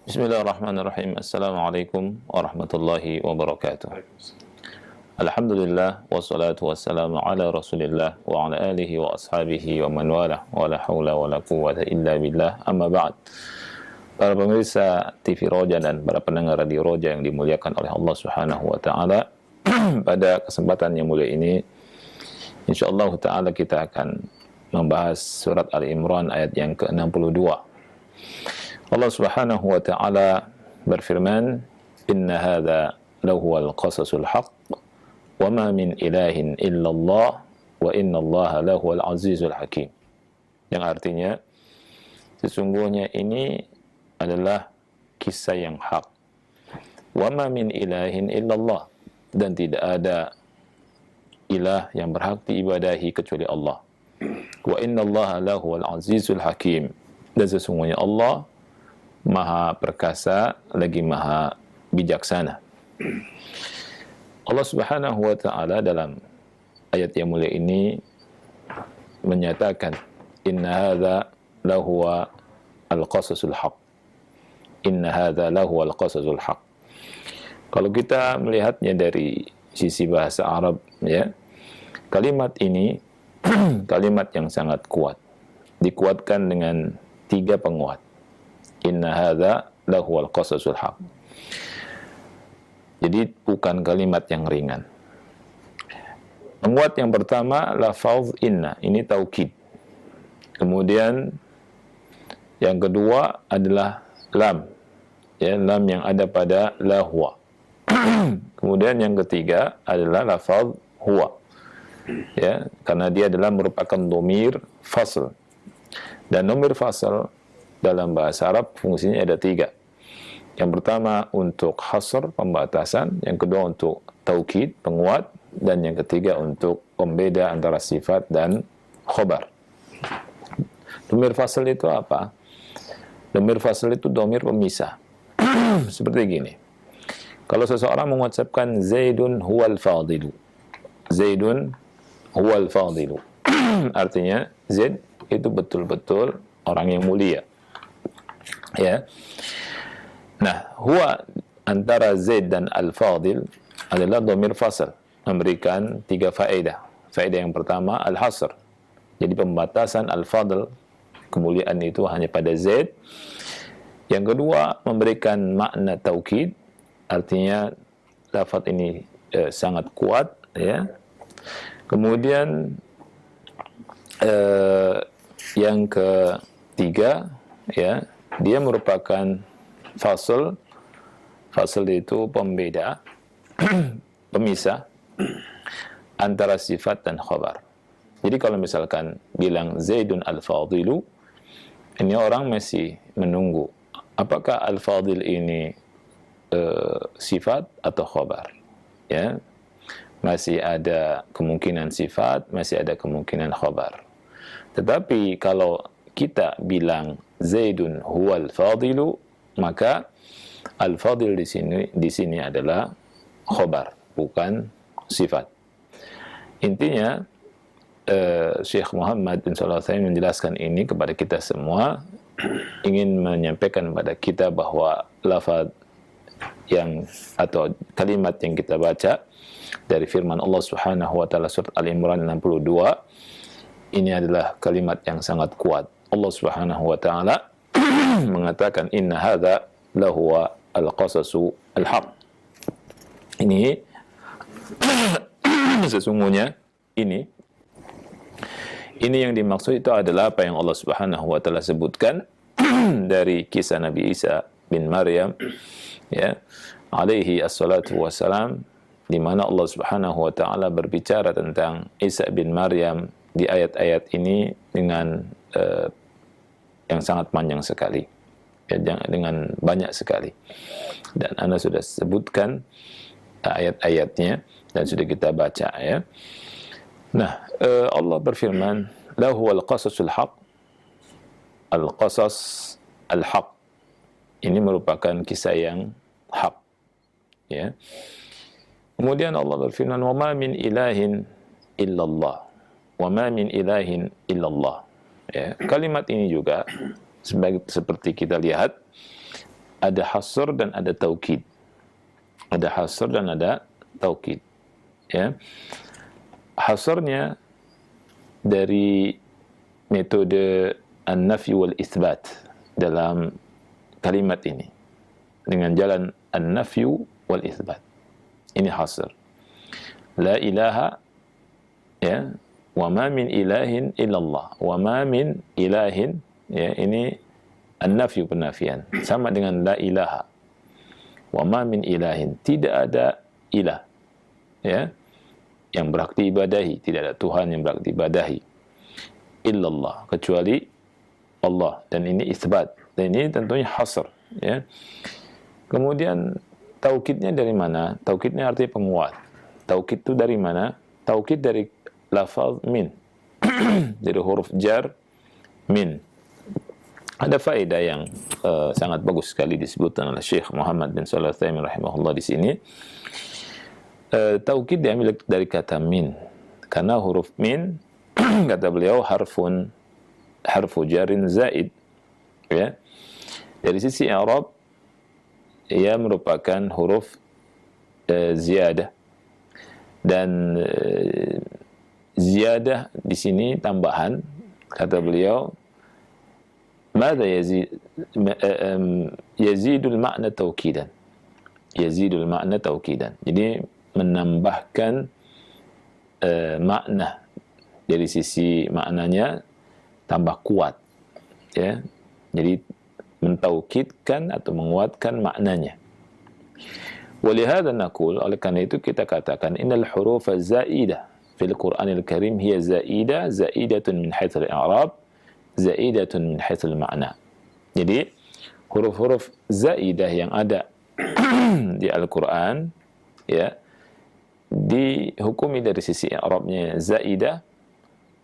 Bismillahirrahmanirrahim. Assalamualaikum warahmatullahi wabarakatuh. Alhamdulillah wassalatu wassalamu ala Rasulillah wa ala alihi wa ashabihi wa man wala wa la haula wa la quwwata illa billah. Amma ba'd. Para pemirsa TV Roja dan para pendengar radio Roja yang dimuliakan oleh Allah Subhanahu wa taala, pada kesempatan yang mulia ini insyaallah taala kita akan membahas surat Ali Imran ayat yang ke-62. Allah Subhanahu wa taala berfirman, "Inna hadza lahuwal qasasul haqq wa ma min ilahin illallah wa innallaha lahuwal azizul hakim." Yang artinya sesungguhnya ini adalah kisah yang hak. Wa ma min ilahin illallah, dan tidak ada ilah yang berhak diibadahi kecuali Allah. Wa innallaha lahuwal azizul hakim, dan sesungguhnya Allah Maha perkasa lagi Maha bijaksana. Allah Subhanahu wa taala dalam ayat yang mulia ini menyatakan, "Inna hadza lahuwa al-qasasul haq." Inna hadza lahuwa al-qasasul haq. Kalau kita melihatnya dari sisi bahasa Arab, ya, kalimat ini kalimat yang sangat kuat. Dikuatkan dengan 3 penguat. Inna hadza lahuwal qasasul haq. Jadi bukan kalimat yang ringan. Penguat yang pertama lafaz inna, ini taukid. Kemudian yang kedua adalah lam, ya, lam yang ada pada lahwa. Kemudian yang ketiga adalah lafaz huwa, ya, karena dia adalah merupakan dhamir fasl. Dan dhamir fasl dalam bahasa Arab fungsinya ada 3. Yang pertama untuk hasr, pembatasan. Yang kedua untuk taukid, penguat. Dan yang ketiga untuk pembeda antara sifat dan khobar. Dhamir fasl itu apa? Dhamir fasl itu dhamir pemisah. Seperti gini. Kalau seseorang mengucapkan Zaidun huwal fadilu. Zaidun huwal fadilu. Artinya Zaid itu betul-betul orang yang mulia. Ya. Nah, huwa antara Zaid dan al-fadil adalah dhamir fasl, memberikan 3 faedah. Faedah yang pertama al-hasr. Jadi pembatasan al-fadl, kemuliaan itu hanya pada Zaid. Yang kedua memberikan makna taukid, artinya lafaz ini sangat kuat, ya. Kemudian yang ketiga, ya, dia merupakan fasl. Fasl itu pembeda, pemisah antara sifat dan khabar. Jadi kalau misalkan bilang Zaidun al-fadilu, ini orang masih menunggu apakah al-fadil ini sifat atau khabar, ya. Masih ada kemungkinan sifat, masih ada kemungkinan khabar. Tetapi kalau kita bilang Zaidun huwal fadilu, maka al-fadil di sini adalah khobar, bukan sifat. Intinya Syekh Muhammad bin Shalih Al-Utsaimin menjelaskan ini kepada kita semua, ingin menyampaikan kepada kita bahwa lafaz yang atau kalimat yang kita baca dari firman Allah Subhanahu wa taala surat Al-Imran 62 ini adalah kalimat yang sangat kuat. Allah Subhanahu wa taala mengatakan inna hadza lahuwa al-qasasu al-haq. Ini sesungguhnya ini yang dimaksud itu adalah apa yang Allah Subhanahu wa taala sebutkan dari kisah Nabi Isa bin Maryam, ya, alaihi assalatu wassalam, di mana Allah Subhanahu wa taala berbicara tentang Isa bin Maryam di ayat-ayat ini dengan yang sangat panjang sekali, ya, dengan banyak sekali, dan Anda sudah sebutkan ayat-ayatnya dan sudah kita baca, ya. Nah, Allah berfirman, lahuwal qasasul haq. Al-qasas al-haq ini merupakan kisah yang hak, ya. Kemudian Allah berfirman, wa ma min ilahin illallah. Wa ma min ilahin illallah. Ya, kalimat ini juga seperti kita lihat ada hasr dan ada taukid. Ada hasr dan ada taukid. Ya. Hasrnya dari metode an-nafy wal itsbat dalam kalimat ini dengan jalan an-nafy wal itsbat. Ini hasr. La ilaha, ya, wa ma min ilahin illallah, wa ma min ilahin, ya, ini an-nafy penafian, sama dengan la ilaha. Wa ma min ilahin, tidak ada ilah, ya, yang berhak diibadahi, tidak ada Tuhan yang berhak diibadahi illallah, kecuali Allah. Dan ini isbat, dan ini tentunya hasr, ya. Kemudian taukidnya dari mana? Taukidnya artinya penguat. Taukid itu dari mana? Taukid dari lafaz min, dari huruf jar min. Ada faedah yang sangat bagus sekali disebutkan oleh Syekh Muhammad bin Shalih Al-Utsaimin rahimahullah di sini. Taukid diambil dari kata min, karena huruf min kata beliau harfu jarin zaid, ya. Dari sisi i'rab ia merupakan huruf ziyadah, dan ziyadah di sini tambahan, kata beliau mada yazidul makna taukidan, yazidul makna taukidan, jadi menambahkan makna, dari sisi maknanya tambah kuat, ya. Jadi mentaukidkan atau menguatkan maknanya. Walihada naqul, oleh karena itu kita katakan innal huruf zaidah fil Qur'anil Karim hiya zaidatun min haitsul i'rab, zaidatun min haitsul ma'na. Jadi huruf-huruf zaidah yang ada di Al-Qur'an, ya, dihukumi dari sisi i'rabnya zaidah.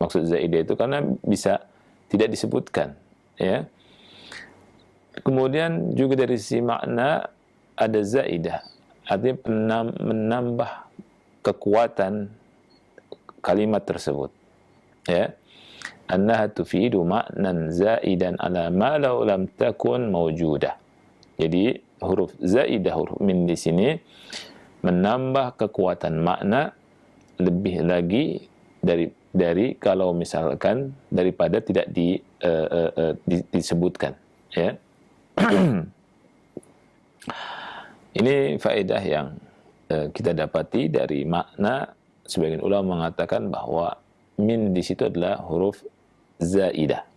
Maksud zaidah itu karena bisa tidak disebutkan, ya. Kemudian juga dari sisi makna ada zaidah, artinya menambah kekuatan kalimat tersebut, ya. Annaha tufidu ma'nan zaidan ala ma law lam takun mawjudah. Jadi huruf zaidah, huruf min di sini menambah kekuatan makna lebih lagi dari kalau misalkan daripada tidak disebutkan, ya. Ini faedah yang kita dapati dari makna. Sebagian ulama mengatakan bahwa min di situ adalah huruf zaidah.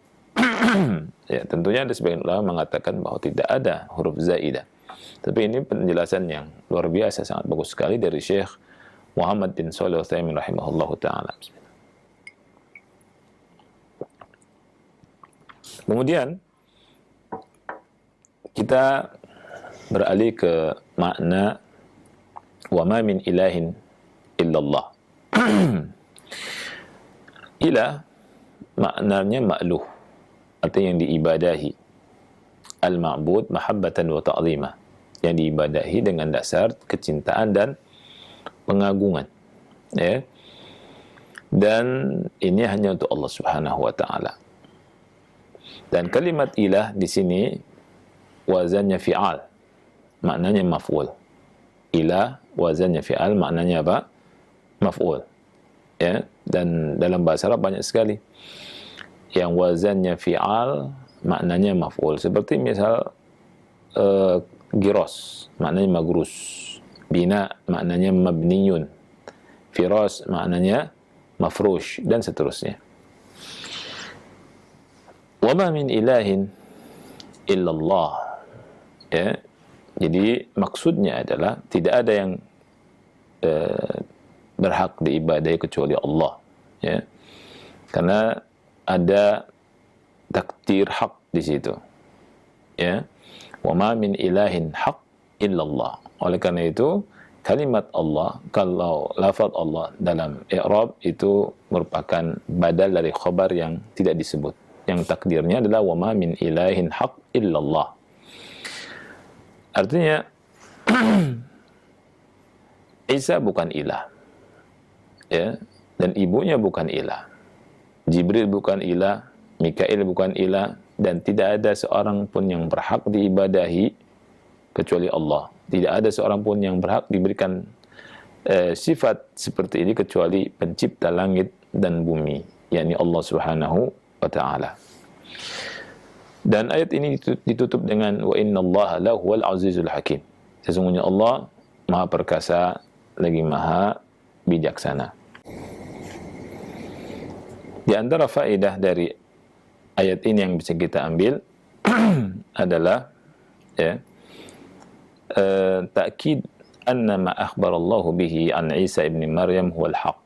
Ya, tentunya ada sebagian ulama mengatakan bahwa tidak ada huruf zaidah. Tapi ini penjelasan yang luar biasa, sangat bagus sekali dari Syekh Muhammad bin Shalih Al-Utsaimin rahimahullahu taala. Kemudian kita beralih ke makna wa ma min ilahin illallah. Ilah maknanya ma'luh, artinya yang diibadahi. Al-ma'bud mahabbatan wa ta'zimah, yang diibadahi dengan dasar kecintaan dan pengagungan, ya. Dan ini hanya untuk Allah Subhanahu wa taala. Dan kalimat ilah di sini wazannya fi'al, maknanya maf'ul. Ilah wazannya fi'al, maknanya apa? Maf'ul, ya. Dan dalam bahasa Arab banyak sekali yang wazannya fi'al, maknanya maf'ul. Seperti misal giros, maknanya magrus. Bina, maknanya mabniyun. Firas, maknanya mafrush, dan seterusnya. Wa ma min ilahin illallah, ya. Jadi maksudnya adalah tidak ada yang berhak diibadahi kecuali Allah, ya. Karena ada takdir hak di situ, ya. Wa ma min ilahin haq illallah. Oleh karena itu kalimat Allah, kalau lafaz Allah dalam i'rab itu merupakan badal dari khabar yang tidak disebut, yang takdirnya adalah wa ma min ilahin haq illallah. Artinya Isa bukan ilah, ya, dan ibunya bukan ilah. Jibril bukan ilah, Mikail bukan ilah, dan tidak ada seorang pun yang berhak diibadahi kecuali Allah. Tidak ada seorang pun yang berhak diberikan sifat seperti ini kecuali pencipta langit dan bumi, yakni Allah Subhanahu wa taala. Dan ayat ini ditutup dengan wa innallaha lahuwal azizul hakim. Sesungguhnya Allah Maha perkasa lagi Maha bijaksana. Di antara faedah dari ayat ini yang bisa kita ambil adalah takkid anna ma akhbarallahu bihi an Isa ibn Maryam huwal haq.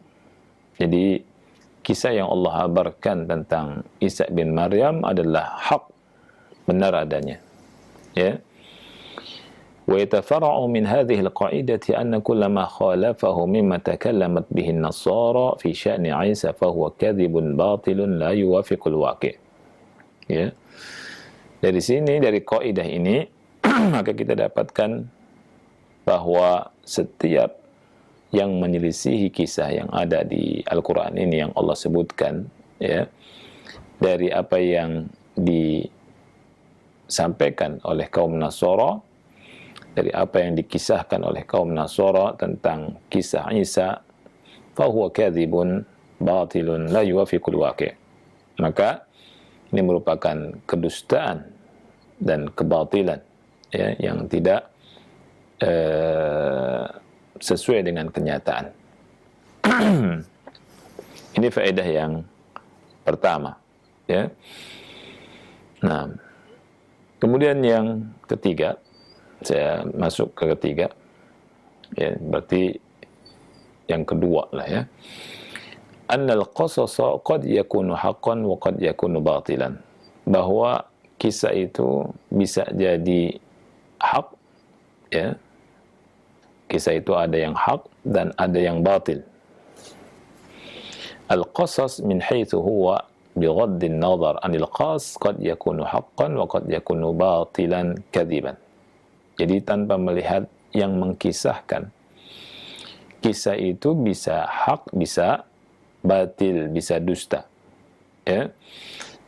Jadi kisah yang Allah kabarkan tentang Isa bin Maryam adalah hak, benar adanya. Ya. Wa yatafara'u min hadhihi al-qa'idati anna kulla ma khalafahu mimma takallamat bihi an-nasara fi sya'ni Isa fa huwa kadhibun batilun la yuwafiqul waqi'. Ya. Dari sini, dari kaidah ini maka kita dapatkan bahwa setiap yang menyelisihi kisah yang ada di Al-Quran ini yang Allah sebutkan, ya, dari apa yang disampaikan oleh kaum Nasara, dari apa yang dikisahkan oleh kaum Nasara tentang kisah Isa, fahuwa kadzibun batilun la yuwafiqul waqi'. Maka ini merupakan kedustaan dan kebatilan, ya, yang tidak sesuai dengan kenyataan. Ini faedah yang pertama, ya. Nah, kemudian yang ketiga, saya masuk ke ketiga, ya, berarti yang kedua lah, ya. Annal qasasa qad yakunu haqqan wa qad yakunu batilan. Bahwa kisah itu bisa jadi hak, ya. Kisah itu ada yang hak dan ada yang batil. Al-qasas min haitsu huwa bighaddin nazar anil qas qad yakunu haqqan wa qad yakunu batilan kadziban. Jadi tanpa melihat yang mengkisahkan, kisah itu bisa hak, bisa batil, bisa dusta. Ya.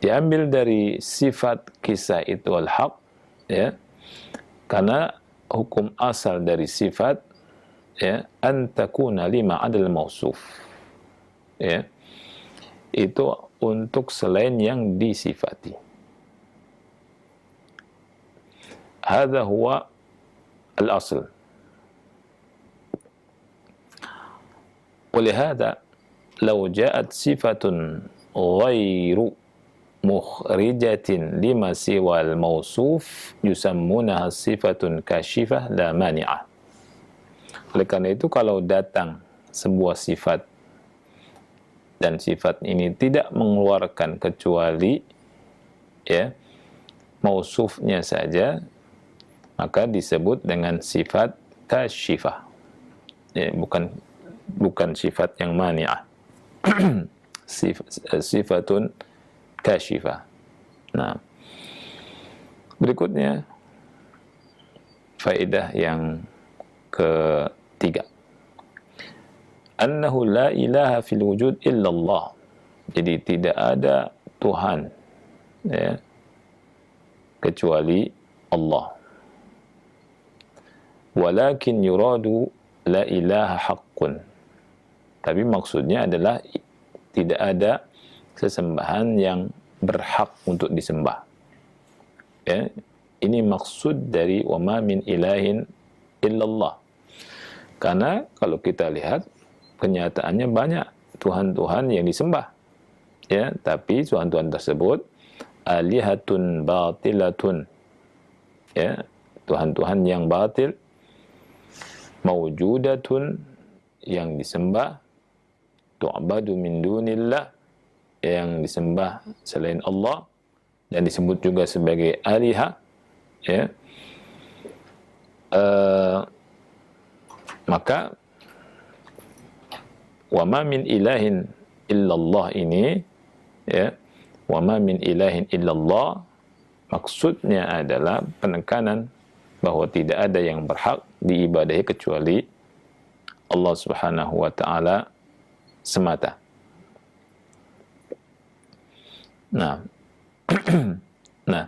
Diambil dari sifat kisah itu al-haq, ya. Karena hukum asal dari sifat, ya, an takuna lima adal mausuf, ya, itu untuk selain yang disifati. Hadza huwa al-asl. ولهذا لو جاءت صفة غير مخرجة لما سوى الموصوف يسمونها صفة كاشفة لا مانعة. Oleh karena itu, kalau datang sebuah sifat dan sifat ini tidak mengeluarkan kecuali, ya, mausufnya saja, maka disebut dengan sifat kasyifah, ya, bukan sifat yang mani'ah. Sifatun kasyifah. Nah, berikutnya faedah yang ketiga, annahu la ilaha fil wujud illallah. Jadi tidak ada Tuhan, ya, kecuali Allah. Walakin yuradu la ilaha haqqun. Tapi maksudnya adalah tidak ada sesembahan yang berhak untuk disembah. Ya, ini maksud dari wa ma min ilahin illallah. Karena kalau kita lihat kenyataannya banyak Tuhan-Tuhan yang disembah, ya, tapi Tuhan-Tuhan tersebut alihatun batilatun, ya, Tuhan-Tuhan yang batil, mawjudatun, yang disembah, tu'badu min dunillah, yang disembah selain Allah, dan disebut juga sebagai aliha, ya. Maka wa ma min ilahin illallah ini, ya, wa ma min ilahin illallah, maksudnya adalah penekanan bahwa tidak ada yang berhak diibadahi kecuali Allah Subhanahu wa taala semata. Nah, nah,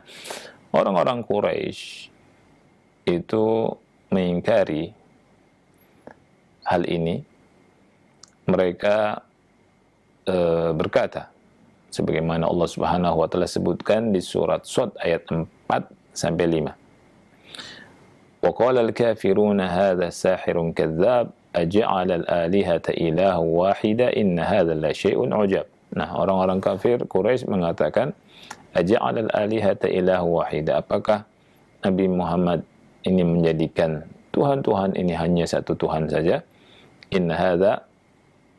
orang-orang Quraisy itu mengingkari hal ini, mereka berkata sebagaimana Allah Subhanahu wa taala sebutkan di surat Shad ayat 4 sampai 5. Wa qala al-kafiruna hadza sahirun kadzdzab aj'ala al-alihata ilaha wahida inna hadza la syai'un ujab. Nah, orang-orang kafir Quraisy mengatakan aj'ala al-alihata ilaha wahida. Apakah Nabi Muhammad ini menjadikan Tuhan-Tuhan ini hanya satu Tuhan saja? Inna hadza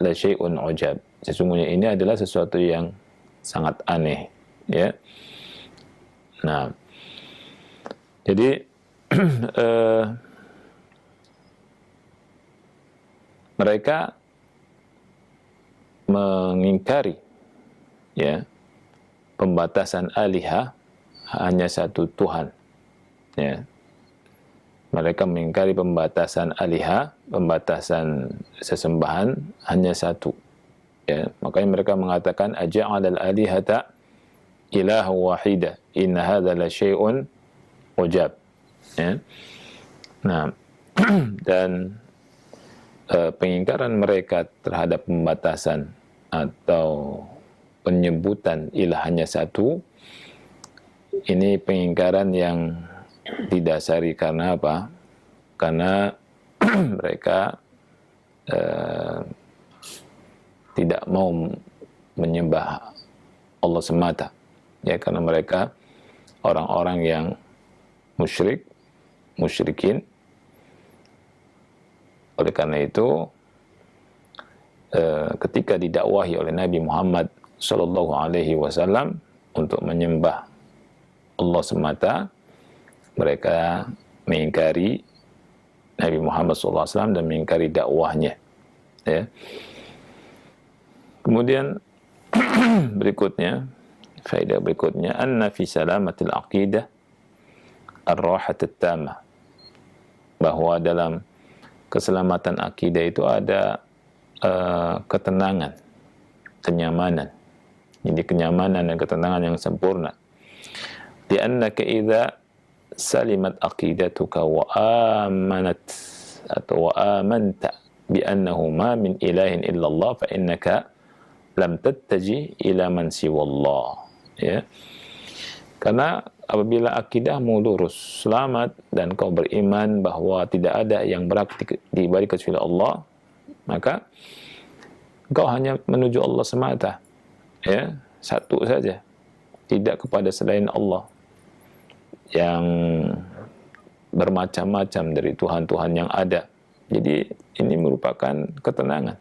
la syai'un ujab. Sesungguhnya ini adalah sesuatu yang sangat aneh, ya. Nah, jadi mereka mengingkari, ya, pembatasan alihah hanya satu Tuhan, ya. Mereka mengingkari pembatasan alihah, pembatasan sesembahan hanya satu, ya. Makanya mereka mengatakan aja'alal alihata ilaha wahida inna hadza la syai'un ujab, ya. Nah, dan pengingkaran mereka terhadap pembatasan atau penyebutan ilah hanya satu, ini pengingkaran yang didasari karena apa? Karena mereka tidak mau menyembah Allah semata, ya, karena mereka orang-orang yang musyrikin. Oleh karena itu, ketika didakwahi oleh Nabi Muhammad Sallallahu Alaihi Wasallam untuk menyembah Allah semata, mereka mengingkari Nabi Muhammad Sallallahu Alaihi Wasallam dan mengingkari dakwahnya, ya. Kemudian berikutnya, faedah berikutnya, anna fi salamatil aqidah ar-rahat at-tamah, bahwa dalam keselamatan akidah itu ada ketenangan, kenyamanan. Jadi kenyamanan dan ketenangan yang sempurna. Di annaka idza salimat aqidatuka wa amanat atau wa amanta bi annahu ma min ilahin illallah fa innaka lam tattaji ila man siwallah, ya. Karena apabila akidahmu lurus, selamat, dan kau beriman bahwa tidak ada yang berhak diibadahi kecuali Allah, maka kau hanya menuju Allah semata, ya, satu saja, tidak kepada selain Allah yang bermacam-macam dari Tuhan-Tuhan yang ada. Jadi ini merupakan ketenangan.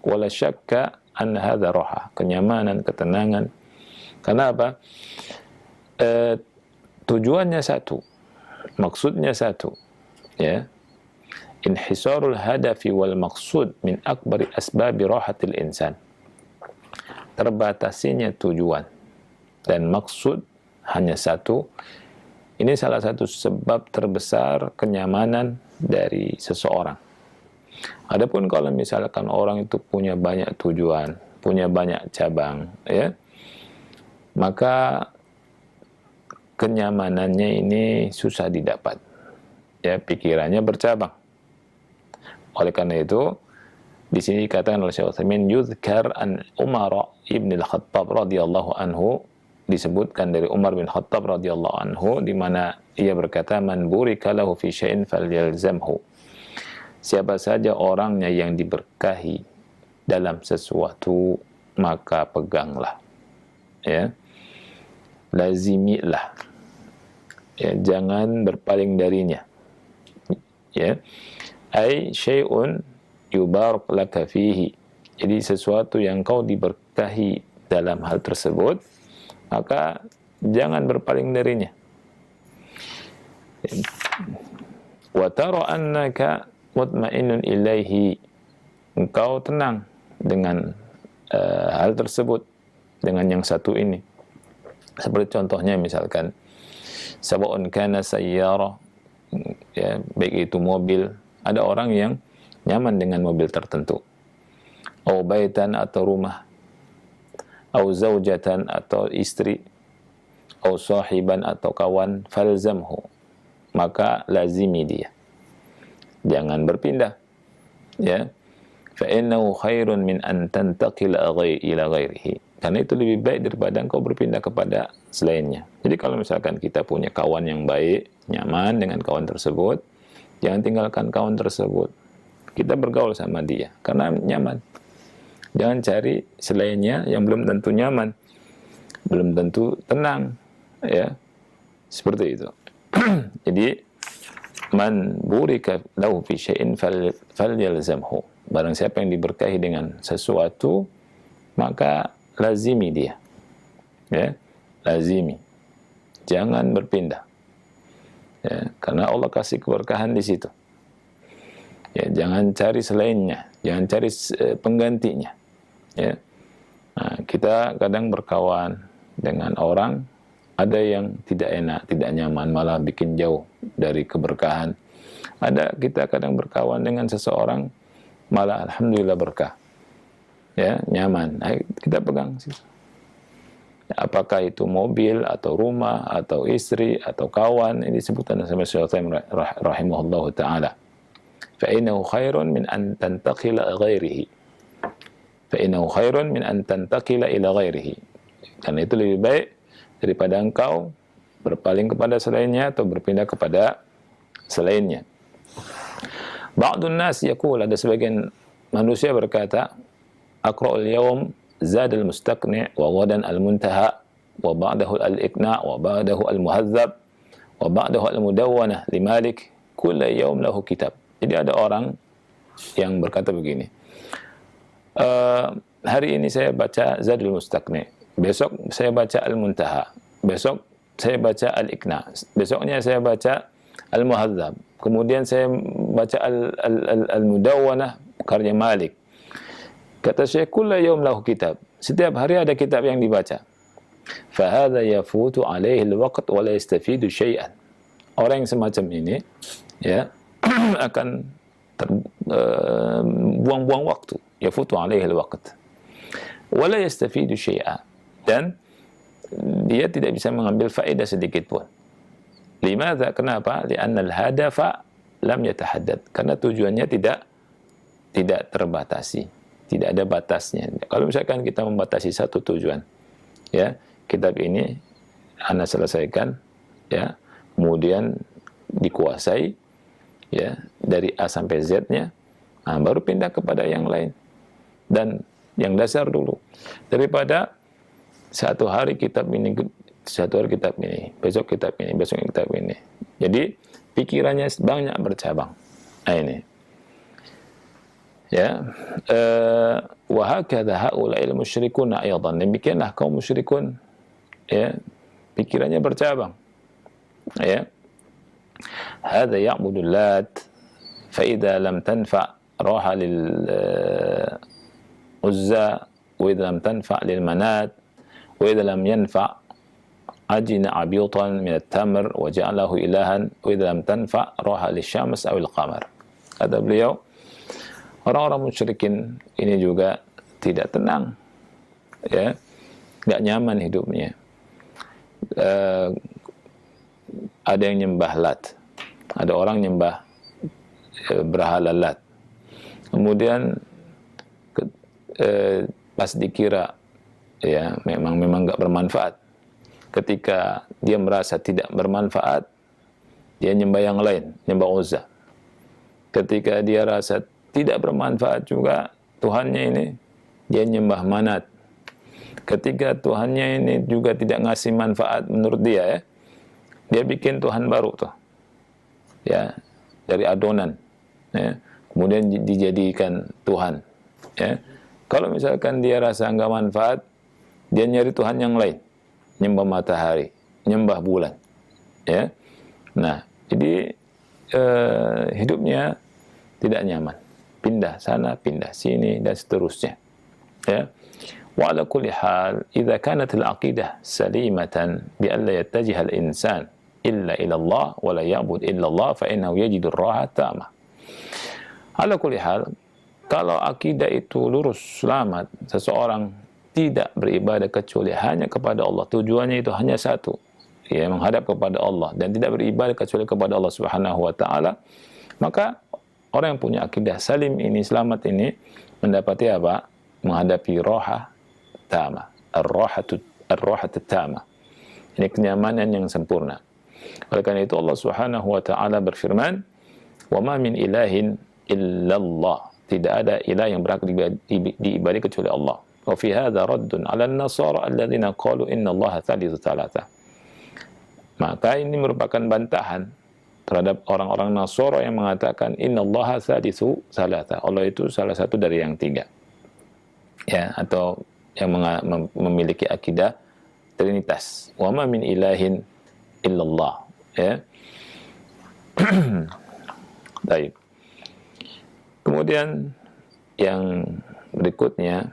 Wala syakka an hadza raha, kenyamanan, ketenangan. Karena apa? Tujuannya satu, maksudnya satu, ya. Inhisarul hadafi wal maksud min akbari asbabi rahatil insan. Terbatasinya tujuan dan maksud hanya satu, ini salah satu sebab terbesar kenyamanan dari seseorang. Adapun kalau misalkan orang itu punya banyak tujuan, punya banyak cabang, ya, maka kenyamanannya ini susah didapat, ya, pikirannya bercabang. Oleh karena itu, di sini dikatakan oleh Syekh Utsaimin, yuzkar an Umar ibn al-Khattab radhiyallahu anhu, disebutkan dari Umar bin Khattab radhiyallahu anhu, di mana ia berkata, man burika lahu fi syai'in falyalzamhu. Siapa saja orangnya yang diberkahi dalam sesuatu, maka peganglah, ya, lazimilah, ya, jangan berpaling darinya, ya. Ai syai'un yubarak laka fihi, jadi sesuatu yang kau diberkahi dalam hal tersebut, maka jangan berpaling darinya. Wa tara annaka mutmainnun ilaihi, engkau tenang dengan hal tersebut, dengan yang satu ini. Seperti contohnya misalkan sawa'un kana sayyara, ya, baik itu mobil, ada orang yang nyaman dengan mobil tertentu, au baitan atau rumah, au zaujatan atau istri, au sahiban atau kawan, falzamhu, maka lazimi dia. Jangan berpindah. Ya. Fa innahu khairun min an tantaqila ila ghairihi. Karena itu lebih baik daripada engkau berpindah kepada selainnya. Jadi kalau misalkan kita punya kawan yang baik, nyaman dengan kawan tersebut, jangan tinggalkan kawan tersebut. Kita bergaul sama dia karena nyaman. Jangan cari selainnya yang belum tentu nyaman, belum tentu tenang, ya. Seperti itu. Jadi man burika lahu fi syai'in falyalzamhu. Barang siapa yang diberkahi dengan sesuatu, maka lazimi dia. Ya, lazimi. Jangan berpindah. Ya, karena Allah kasih keberkahan di situ. Ya, jangan cari selainnya, jangan cari penggantinya. Ya. Nah, kita kadang berkawan dengan orang, ada yang tidak enak, tidak nyaman, malah bikin jauh dari keberkahan. Ada kita kadang berkawan dengan seseorang, malah alhamdulillah berkah. Ya, nyaman. Nah, kita pegang sih. Apakah itu mobil atau rumah atau istri atau kawan, ini sebutan sama Syaitan rahimahullahu taala. Fa innahu khairun min an tantaqila ghairihi. Fa innahu khairun min an tantaqila ila ghairihi. Karena itu lebih baik daripada engkau berpaling kepada selainnya atau berpindah kepada selainnya. Ba'dun nas yaqul, ada sebagian manusia berkata, aqra'ul yawm zad al-mustaqni' wa ghadan al-muntaha wa ba'dahu al-iqna' wa ba'dahu al-muhadzab wa ba'dahu al-mudawwanah li Malik kullu yawm lahu kitab. Jadi ada orang yang berkata begini, hari ini saya baca Zadul Mustaqni, besok saya baca Al-Muntaha, besok saya baca Al-Iqna, besoknya saya baca Al-Muhadzab, kemudian saya baca Al-Mudawwanah karya Malik. Kata saya, kulla yawm lahu kitab. Setiap hari ada kitab yang dibaca. Fahadha yafutu alaihi al-waqt wa la yastafidu syai'an. Orang yang semacam ini, ya, akan buang-buang waktu. Yafutu alaihi al-waqt wa la yastafidu syai'an. Dan dia tidak bisa mengambil faedah sedikit pun. Limadha? Kenapa? Li'anna al-hadafa lam yatahaddad. Karena tujuannya tidak terbatasi. Tidak ada batasnya. Kalau misalkan kita membatasi satu tujuan, ya, kitab ini Anda selesaikan, ya, kemudian dikuasai, ya, dari A sampai Z-nya, nah, baru pindah kepada yang lain. Dan yang dasar dulu. Daripada satu hari kitab ini, besok kitab ini, besok kitab ini. Jadi pikirannya banyak bercabang. Nah, ini. Ya, wa hakadha haula'il musyrikun aidan. Demikianlah kaum musyrikun, ya, pikirannya bercabang. Ya. Hadza ya'budu Lat fa idza lam tanfa raha lil Uzza wa idza lam tanfa lil Manat wa idza lam yanfa ajina abyutan min at-tamr wa ja'alahu ilahan wa idza lam tanfa raha lisyams aw al-qamar. Kata beliau, orang-orang musyrikin ini juga tidak tenang, ya, nggak nyaman hidupnya. Ada yang nyembah Lat, ada orang nyembah berhala Lat. Kemudian pas dikira, ya, memang nggak bermanfaat. Ketika dia merasa tidak bermanfaat, dia nyembah yang lain, nyembah Uzza. Ketika dia rasa tidak bermanfaat juga Tuhannya ini, dia nyembah Manat. Ketika Tuhannya ini juga tidak ngasih manfaat menurut dia, ya, dia bikin Tuhan baru tuh, ya, dari adonan, ya, kemudian dijadikan Tuhan, ya. Kalau misalkan dia rasa nggak manfaat, dia nyari Tuhan yang lain, nyembah matahari, nyembah bulan, ya. Nah, jadi hidupnya tidak nyaman. Pindah sana, pindah sini, dan seterusnya. Ya. Wa ala kulli hal, idza kanat al-aqidah salimatan bi an la yattajiha al-insan illa ila Allah wa la ya'bud illa Allah fa innahu yajidu ar-raha tamah. Ala kulli hal, kalau akidah itu lurus, selamat, seseorang tidak beribadah kecuali hanya kepada Allah, tujuannya itu hanya satu, ya, menghadap kepada Allah dan tidak beribadah kecuali kepada Allah Subhanahu wa taala, maka orang yang punya akidah salim ini, selamat ini, mendapati apa? Menghadapi roha tama, ar-rohatut tama. Ini kenyamanan yang sempurna. Oleh karena itu Allah Subhanahu wa taala berfirman, "Wa ma min ilahin illallah." Tidak ada ilah yang berhak diibadai kecuali Allah. Wa fi hadza raddun 'ala an-nasara alladziina qalu inna Allaha thalithu thalatha. Maka ini merupakan bantahan terhadap orang-orang Nasara yang mengatakan innallaha thalithu thalatha. Allah itu salah satu dari yang tiga. Ya, atau yang memiliki akidah trinitas. Wa ma min ilahin illallah, ya. Baik. Kemudian yang berikutnya,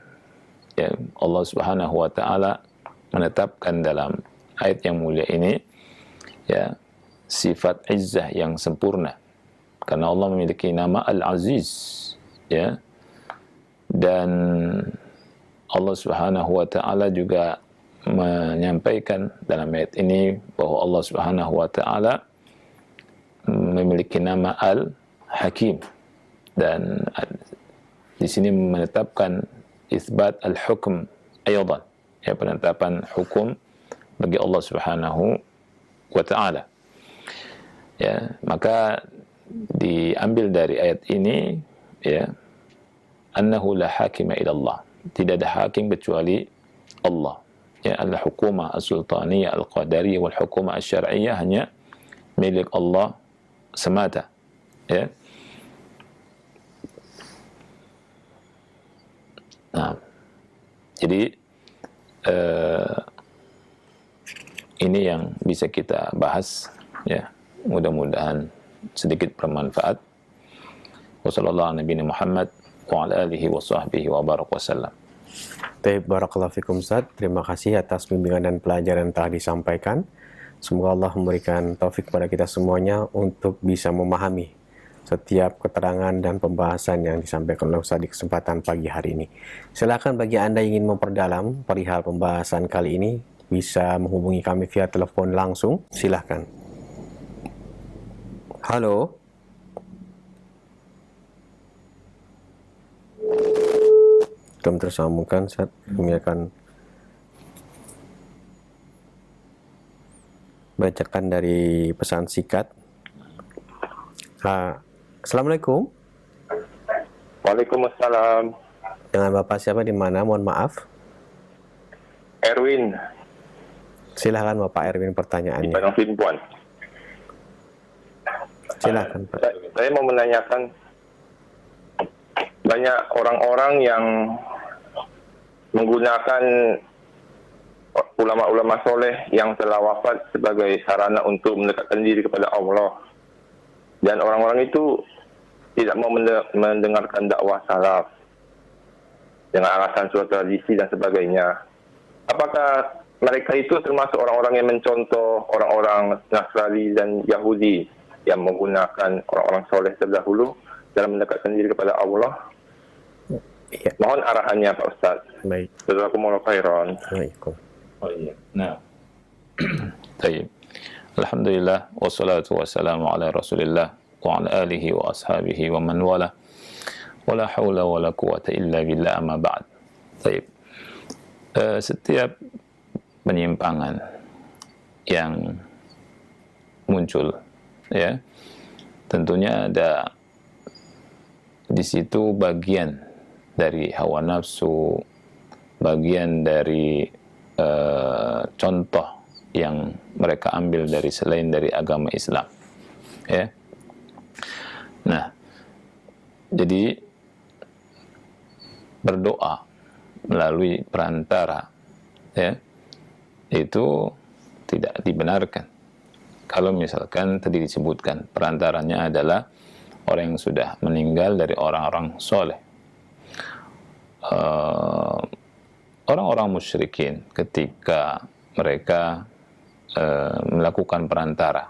ya, Allah Subhanahu wa taala menetapkan dalam ayat yang mulia ini, ya, sifat izzah yang sempurna. Karena Allah memiliki nama Al-Aziz, ya. Dan Allah Subhanahu wa taala juga menyampaikan dalam ayat ini bahwa Allah Subhanahu wa taala memiliki nama Al-Hakim, dan di sini menetapkan isbat al-hukm aydan, ya, penetapan hukum bagi Allah Subhanahu wa taala. Ya, maka diambil dari ayat ini, ya, annahu la hakima ila Allah. Tidak ada hakim kecuali Allah. Ya, al-hukumah as-sultaniyah al-qadariyah wal hukumah asy-syar'iyyah hanya milik Allah semata, ya. Nah, jadi ini yang bisa kita bahas, ya. Mudah-mudahan sedikit bermanfaat. Wassallallahu ala nabiyina Muhammad wa ala alihi wa sahbihi wa baraka wasallam. Barakallahu fikum Ustaz. Terima kasih atas bimbingan dan pelajaran yang telah disampaikan. Semoga Allah memberikan taufik kepada kita semuanya untuk bisa memahami setiap keterangan dan pembahasan yang disampaikan oleh Ustaz di kesempatan pagi hari ini. Silakan bagi Anda yang ingin memperdalam perihal pembahasan kali ini, bisa menghubungi kami via telepon langsung. Silakan. Halo. Belum tersambungkan, Ustaz. Kami akan bacakan dari pesan singkat. Assalamualaikum. Waalaikumsalam. Dengan Bapak siapa, di mana? Mohon maaf. Erwin. Silahkan Bapak Erwin Di pertanyaannya. Padang Simpuan. Silahkan Pak. Saya mau menanyakan, banyak orang-orang yang menggunakan ulama-ulama soleh yang telah wafat sebagai sarana untuk mendekatkan diri kepada Allah. Dan orang-orang itu tidak mau mendengarkan dakwah salaf dengan alasan suatu tradisi dan sebagainya. Apakah mereka itu termasuk orang-orang yang mencontoh orang-orang Nasrani dan Yahudi yang menggunakan orang-orang soleh terdahulu dalam mendekatkan diri kepada Allah? Ya. Mohon arahannya Pak Ustaz. Baik. Jazakumullahu khairan. Assalamualaikum. Oh iya. Nah. Baik. Alhamdulillah wassalatu wassalamu ala Rasulillah wa ala alihi wa ashabihi wa man wala. Wala haula wala quwata illa billah, amma ba'd. Baik. Setiap penyimpangan yang muncul, ya, tentunya ada di situ bagian dari hawa nafsu, bagian dari contoh yang mereka ambil dari selain dari agama Islam, ya. Nah, jadi berdoa melalui perantara, ya, itu tidak dibenarkan. Kalau misalkan tadi disebutkan perantaranya adalah orang yang sudah meninggal dari orang-orang soleh. Orang-orang musyrikin ketika mereka melakukan perantara,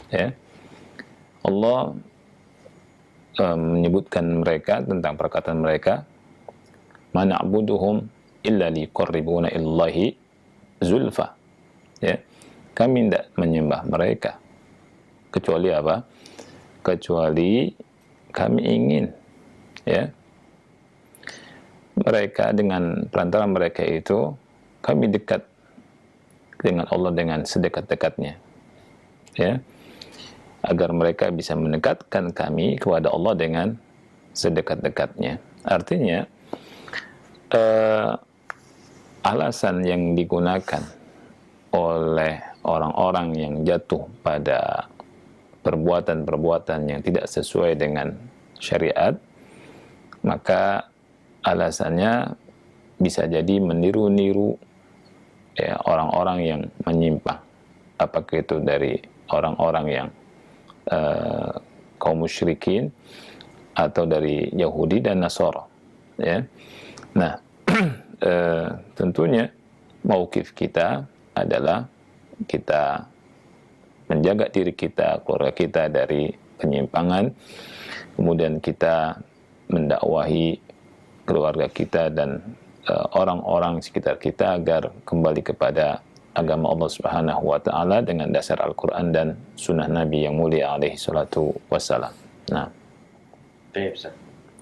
ya, Allah menyebutkan mereka tentang perkataan mereka, ma na'buduhum illa liqarribuna illahi zulfa, ya, kami tidak menyembah mereka kecuali apa? Kecuali kami ingin, ya, mereka, dengan perantara mereka itu kami dekat dengan Allah dengan sedekat-dekatnya, ya, agar mereka bisa mendekatkan kami kepada Allah dengan sedekat-dekatnya. Artinya alasan yang digunakan oleh orang-orang yang jatuh pada perbuatan-perbuatan yang tidak sesuai dengan syariat, maka alasannya bisa jadi meniru-niru, ya, orang-orang yang menyimpang, apakah itu dari orang-orang yang kaum musyrikin atau dari Yahudi dan Nasara, ya. Nah, tentunya mauqif kita adalah kita menjaga diri kita, keluarga kita dari penyimpangan, kemudian kita mendakwahi keluarga kita dan orang-orang sekitar kita agar kembali kepada agama Allah Subhanahu wa taala dengan dasar Al-Qur'an dan sunnah Nabi yang mulia alaihi salatu wassalam. Nah,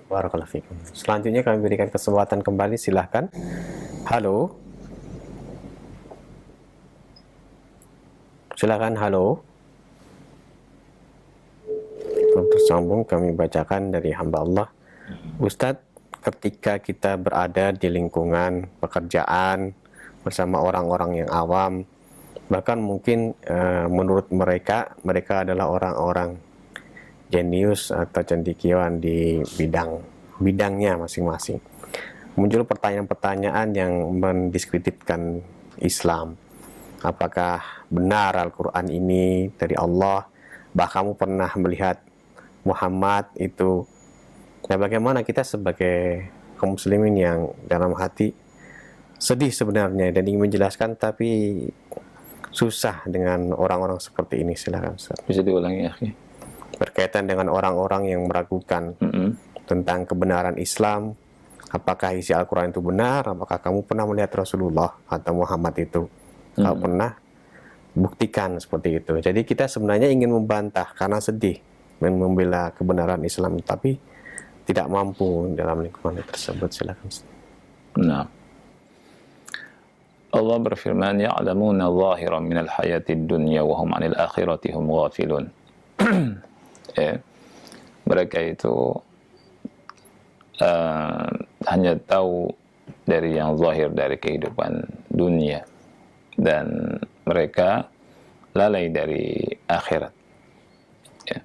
Barakallahu fikum. Selanjutnya kami berikan kesempatan kembali, silahkan. Halo. Silakan, halo. Belum tersambung, kami bacakan dari hamba Allah. Ustadz, ketika kita berada di lingkungan pekerjaan bersama orang-orang yang awam, bahkan mungkin menurut mereka adalah orang-orang jenius atau cendekiawan di bidangnya masing-masing. Muncul pertanyaan-pertanyaan yang mendiskreditkan Islam. Apakah benar Al-Quran ini dari Allah? Bahkan kamu pernah melihat Muhammad itu. Nah, bagaimana kita sebagai kaum muslimin yang dalam hati sedih sebenarnya dan ingin menjelaskan, tapi susah dengan orang-orang seperti ini. Silakan Ustaz. bisa diulangi ya? Berkaitan dengan orang-orang yang meragukan tentang kebenaran Islam, apakah isi Al-Quran itu benar, apakah kamu pernah melihat Rasulullah atau Muhammad itu. Kalau pernah, buktikan seperti itu. Jadi kita sebenarnya ingin membantah karena sedih dan membela kebenaran Islam, tapi tidak mampu dalam lingkungan tersebut. Silakan. Nah, Allah berfirman, ya'lamuna zahiran minal hayatid dunya wa hum 'anil akhirati hum ghafilun. Ya, mereka itu hanya tahu dari yang zahir dari kehidupan dunia, dan mereka lalai dari akhirat. Ya,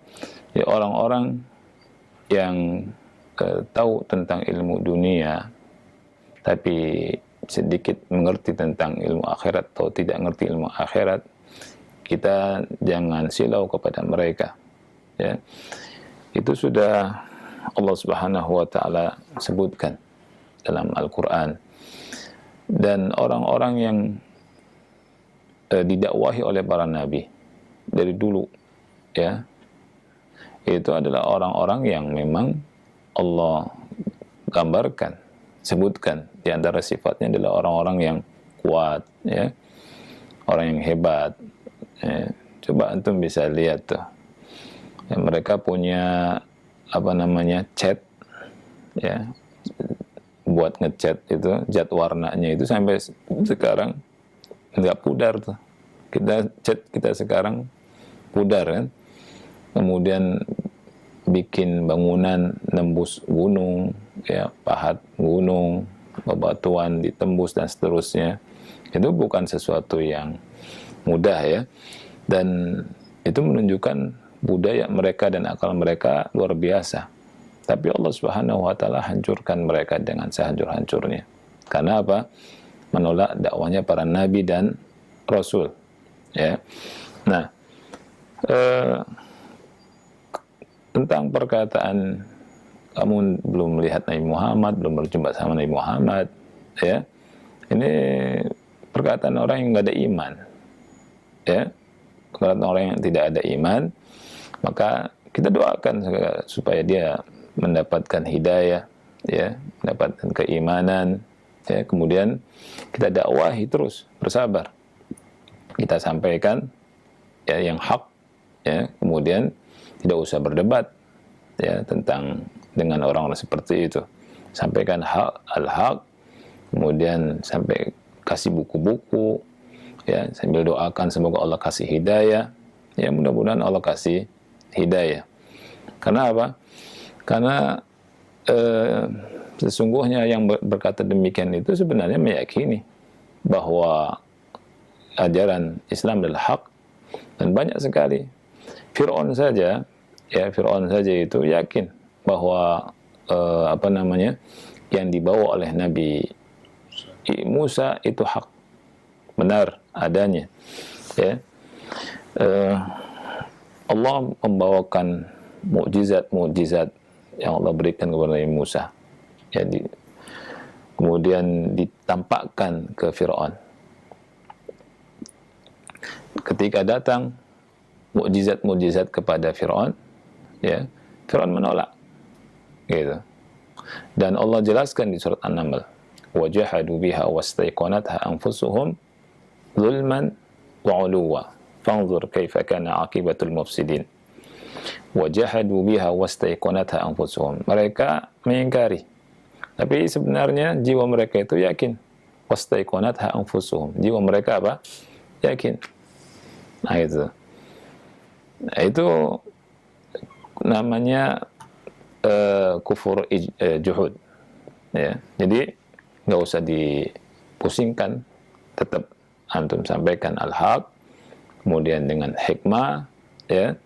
ya, orang-orang yang tahu tentang ilmu dunia tapi sedikit mengerti tentang ilmu akhirat atau tidak mengerti ilmu akhirat, kita jangan silau kepada mereka, ya. Itu sudah Allah Subhanahu wa taala sebutkan dalam Al-Qur'an. Dan orang-orang yang didakwahi oleh para nabi dari dulu, ya, itu adalah orang-orang yang memang Allah gambarkan, sebutkan di antara sifatnya adalah orang-orang yang kuat, ya, orang yang hebat. Ya. Coba antum bisa lihat tuh, ya, mereka punya cat, ya, buat ngecat itu, cat warnanya itu sampai sekarang nggak pudar tuh. Kita sekarang pudar kan, kemudian bikin bangunan nembus gunung, ya, pahat gunung, bebatuan ditembus dan seterusnya. Itu bukan sesuatu yang mudah, ya, dan itu menunjukkan budaya mereka dan akal mereka luar biasa. Tapi Allah Subhanahu wa taala hancurkan mereka dengan sehancur-hancurnya. Karena apa? Menolak dakwahnya para nabi dan rasul, ya. Nah, tentang perkataan kamu belum melihat Nabi Muhammad, belum berjumpa sama Nabi Muhammad, ya, ini perkataan orang yang nggak ada iman, ya, perkataan orang yang tidak ada iman. Maka kita doakan supaya dia mendapatkan hidayah, ya, mendapatkan keimanan, ya, kemudian kita dakwahi terus, bersabar. kita sampaikan ya yang hak, ya, kemudian tidak usah berdebat ya tentang dengan orang-orang seperti itu. Sampaikan hak, al-haq, kemudian sampai kasih buku-buku ya, sambil doakan semoga Allah kasih hidayah. Ya, mudah-mudahan Allah kasih hidayah. Karena apa? Karena sesungguhnya yang berkata demikian itu sebenarnya meyakini bahwa ajaran Islam adalah hak, dan banyak sekali Fir'aun saja itu yakin bahwa yang dibawa oleh Nabi Musa itu hak, benar adanya, ya. Allah membawakan mukjizat yang Allah berikan kepada Nabi Musa, ya, kemudian ditampakkan ke Fir'aun. Ketika datang mukjizat kepada Fir'aun, ya, Fir'aun menolak, gitu. Dan Allah jelaskan di surat An-Naml, wajahadu biha wastaiqanatha anfusuhum zulman wa 'uluwa fanzur kaifa kana 'aqibatul mufsidin. Wajahadu biha wastaiqanatha anfusuhum, mereka mengingkari, tapi sebenarnya jiwa mereka itu yakin. Wastaiqanatha anfusuhum, jiwa mereka apa? Yakin. Nah, itu namanya kufur juhud, ya. Jadi nggak usah dipusingkan, tetap antum sampaikan al-haq, kemudian dengan hikmah, ya,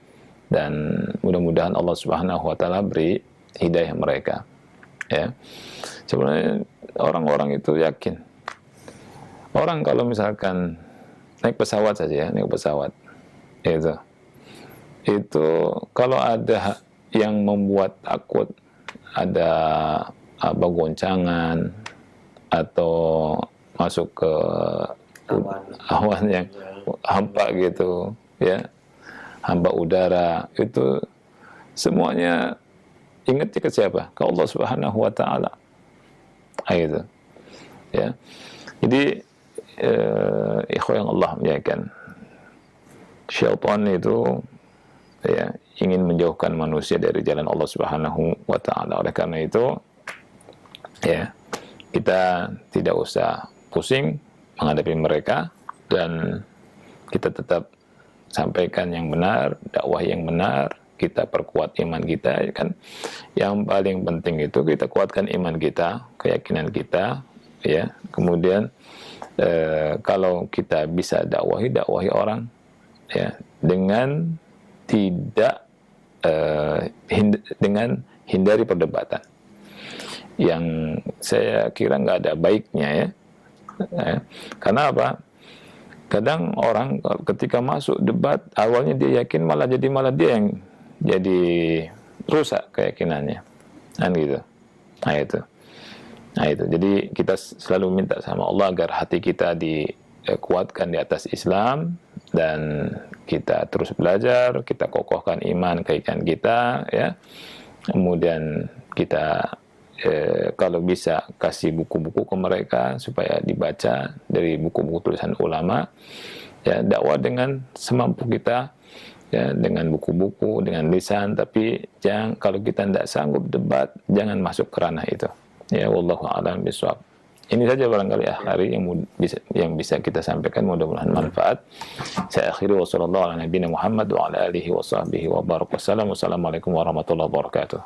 dan mudah-mudahan Allah Subhanahu wa taala beri hidayah mereka, ya. Sebenarnya orang-orang itu yakin. Orang kalau misalkan naik pesawat saja, naik pesawat itu kalau ada yang membuat takut, ada goncangan atau masuk ke awan yang hampa gitu, ya, hampa udara, itu semuanya ingatnya ke siapa? Ke Allah Subhanahu wa taala. Gitu. Ya. Jadi ikhwan yang Allah muliakan, syaitan itu, ya, ingin menjauhkan manusia dari jalan Allah Subhanahu wa taala. Oleh karena itu, ya, kita tidak usah pusing menghadapi mereka, dan kita tetap sampaikan yang benar, dakwah yang benar, kita perkuat iman kita, ya kan. Yang paling penting itu kita kuatkan iman kita, keyakinan kita, ya. Kemudian kalau kita bisa dakwahi orang, ya, dengan tidak dengan hindari perdebatan yang saya kira nggak ada baiknya, ya. Karena apa? Kadang orang ketika masuk debat awalnya dia yakin, malah dia yang jadi rusak keyakinannya, kan gitu. Nah itu jadi kita selalu minta sama Allah agar hati kita dikuatkan di atas Islam, dan kita terus belajar, kita kokohkan iman keyakinan kita, ya. Kemudian kita kalau bisa kasih buku-buku ke mereka supaya dibaca dari buku-buku tulisan ulama, ya, dakwah dengan semampu kita, ya, dengan buku-buku, dengan lisan. Tapi jangan, kalau kita tidak sanggup debat, jangan masuk ke ranah itu, ya. Wallahu a'lam bishawab. Ini saja barangkali akhari yang bisa kita sampaikan, mudah-mudahan manfaat. Saya akhiri, wassalamualaikum warahmatullahi wabarakatuh.